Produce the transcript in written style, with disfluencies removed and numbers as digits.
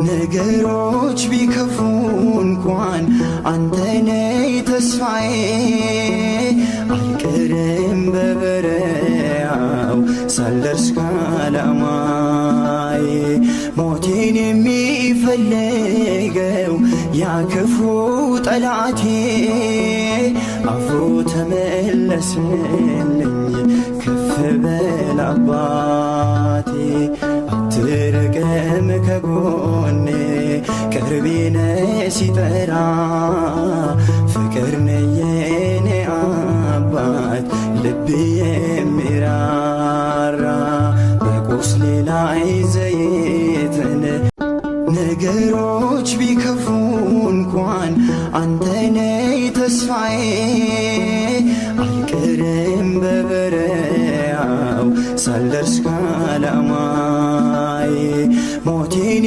ነገሮች ቢከፉ እንኳን አንተ ነህ ተስፋዬ አልቀርም በበረሃው ሳልደርስ ከዓላማዬ ሞቴን የሚፈልገው ያ ክፉ ጠላቴ አፉ ተመለስልኝ ከፍ በል አባቴ አትርቅም ከጎኔ ቅርቤ ነህ ሲጠራ ፍቅር ነህ የኔ አባት ልቤ የሚራራ በቁስሌ ላይ ዘይትን ነገሮች ቢከፉ እንኳን አንተ ነህ ተስፋዬ አልቀርም በበረሃው ሳልደርስ ከዓላማዬ ሞቴን